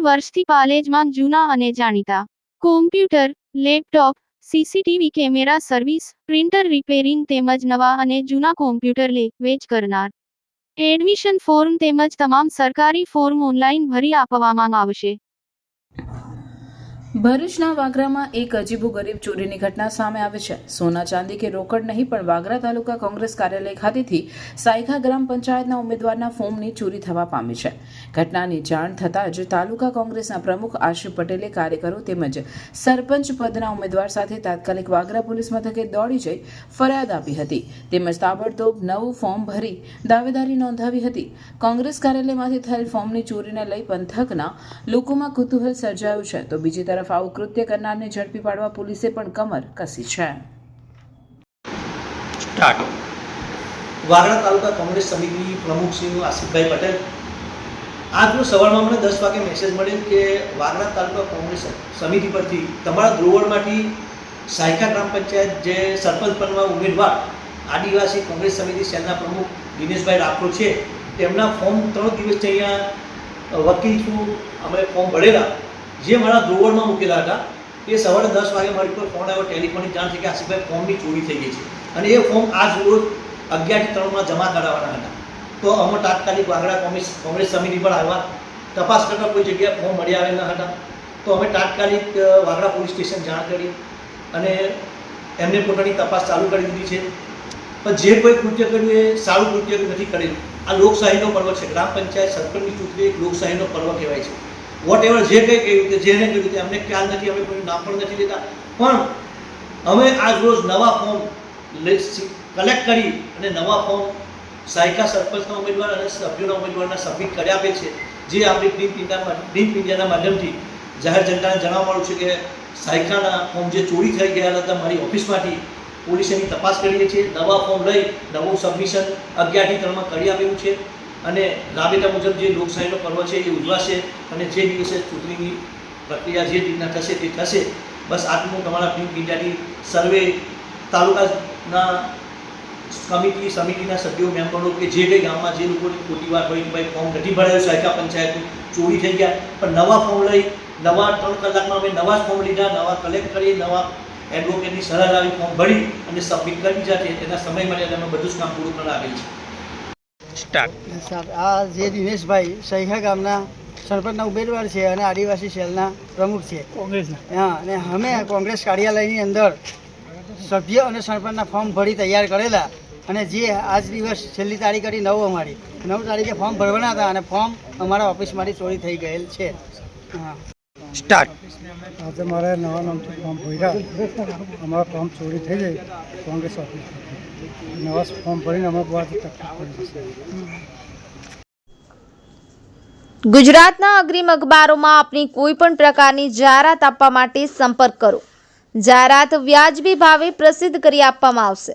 વર્ષથી પાલેજમાં જૂના અને જાણીતા computer, laptop, CCTV camera service, printer repairing તેમજ નવા અને જૂના કોમ્પ્યુટર લે વેચ કરનાર. એડમિશન ફોર્મ તેમજ તમામ સરકારી ફોર્મ ઓનલાઈન ભરી આપવામાં આવશે. ભરૂચના વાગરામાં એક અજીબોગરીબ ચોરીની ઘટના સામે આવી છે. સોના ચાંદી કે રોકડ નહીં, પણ વાગરા તાલુકા કોંગ્રેસ કાર્યાલય ખાતેથી સાયખા ગ્રામ પંચાયતના ઉમેદવારના ફોર્મની ચોરી થવા પામી છે. ઘટનાની જાણ થતાં જ તાલુકા કોંગ્રેસના પ્રમુખ આશિફ પટેલે કાર્યકરો તેમજ સરપંચ પદના ઉમેદવાર સાથે તાત્કાલિક વાગરા પોલીસ મથકે દોડી જઈ ફરિયાદ આપી હતી. તેમજ તાબડતોબ નવું ફોર્મ ભરી દાવેદારી નોંધાવી હતી. કોંગ્રેસ કાર્યાલયમાંથી થયેલ ફોર્મની ચોરીને લઈ પંથકના લોકોમાં કુતૂહલ સર્જાયું છે, તો બીજી તરફ આવું કૃત્ય કરનારને ઝડપી પાડવા પોલીસે પણ કમર કસી છે. વાગરા તાલુકા કોંગ્રેસ સમિતિ પ્રમુખ શ્રી આસિફભાઈ પટેલ. આજનો સવારમાં મને 10 વાગે મેસેજ મળેલ કે વાગરા તાલુકા કોંગ્રેસ સમિતિ પરથી તમારા ધ્રોવડમાંથી સાયખા ગ્રામ પંચાયત જે સરપંચ પદના ઉમેદવાર આદિવાસી કોંગ્રેસ સમિતિ સેલના પ્રમુખ દિનેશભાઈ રાઠોડ છે, તેમના ફોર્મ 3 દિવસથી અહીંયા વકીલ થ્રુ અમે ફોર્મ ભરેલા જે મારા ધ્રોવડમાં મૂકેલા હતા. એ સવારે 10 વાગે મારી પર ફોન આવ્યો, ટેલિફોનિક જાણ થઈ કે આસિફભાઈ ફોર્મની ચોરી થઈ ગઈ છે અને એ ફોર્મ આજ રોજ 11 થી 3 જમા કરાવવાના હતા. તો અમે તાત્કાલિક વાગરા કોંગ્રેસ સમિતિ પર આવ્યા. તપાસ કરતા કોઈ જગ્યાએ ફોર્મ મળી આવેલા હતા. તો અમે તાત્કાલિક વાગરા પોલીસ સ્ટેશન જાણ કરી અને એમને પોતાની તપાસ ચાલુ કરી દીધી છે. પણ જે કોઈ કૃત્ય કર્યું એ સારું કૃત્ય નથી કરેલું. આ લોકશાહીનો પર્વ છે. ગ્રામ પંચાયત સરપંચની ચૂંટણી એક લોકશાહીનો પર્વ કહેવાય છે. વોટ એવર જે કંઈ કહ્યું કે જેને કહ્યું તે અમને ખ્યાલ નથી, અમે કોઈનું નામ પણ નથી લેતા. પણ અમે આજ રોજ નવા ફોર્મ કલેક્ટ કરી અને નવા ફોર્મ સાયકા સરપંચના ઉમેદવાર અને સભ્યોના ઉમેદવારના સબમિટ કરી આપે છે. જે આપણી પ્રિન્ટ મીડિયાના માધ્યમથી જાહેર જનતાને જણાવવા મળ્યું છે કે સાયકાના ફોર્મ જે ચોરી થઈ ગયા હતા મારી ઓફિસમાંથી પોલીસે એની તપાસ કરીએ છીએ. નવા ફોર્મ લઈ નવું સબમિશન 11 થી 3 કરી આપેલું છે અને રાબેતા મુજબ જે લોકશાહીનો પર્વ છે એ ઉજવાશે અને જે દિવસે ચૂંટણીની પ્રક્રિયા જે રીતના થશે તે થશે. બસ આટલું તમારા પ્રિન્ટ મીડિયાની સર્વે તાલુકાના સમિતિના સભ્યો મેમ્બરો કે જે કંઈ ગામમાં જે લોકોની ખોટી વાત હોય કે ભાઈ ફોર્મ નથી ભરાયું, સાયકા પંચાયતનું ચોરી થઈ ગયા, પણ નવા ફોર્મ લઈ નવા 3 કલાકમાં અમે નવા ફોર્મ લીધા, નવા કલેક્ટ કરી, નવા એડવોકેટની સલાહ લાવી ફોર્મ ભરી અને સબમિટ કરી દીધા છે. એના સમય માટે અમે બધું જ કામ પૂરું કરાવેલ છે. આ જે દિનેશભાઈ સાયખા ગામના સરપંચના ઉમેદવાર છે અને આદિવાસી સેલના પ્રમુખ છે કોંગ્રેસના. હા, અને અમે કોંગ્રેસ કાર્યાલયની અંદર સભ્ય અને સરપંચના ફોર્મ ભરી તૈયાર કરેલા અને જે આજ દિવસ છેલ્લી તારીખ હતી 9 અમારી 9 તારીખે ફોર્મ ભરવાના હતા અને ફોર્મ અમારા ઓફિસમાંથી ચોરી થઈ ગયેલ છે. હા, આજે મારે નવા નામથી ફોર્મ ભર્યા, અમારા ફોર્મ ચોરી થઈ ગઈ કોંગ્રેસ ઓફિસ. નવા ફોર્મ ભરીને અમે બહુ તકલીફ પડી જશે. ગુજરાતના અગ્રીમ અખબારોમાં આપની કોઈ પણ પ્રકારની જાહેરાત આપવા માટે સંપર્ક કરો. જાહેરાત વ્યાજબી ભાવે પ્રસિદ્ધ કરી આપવામાં આવશે.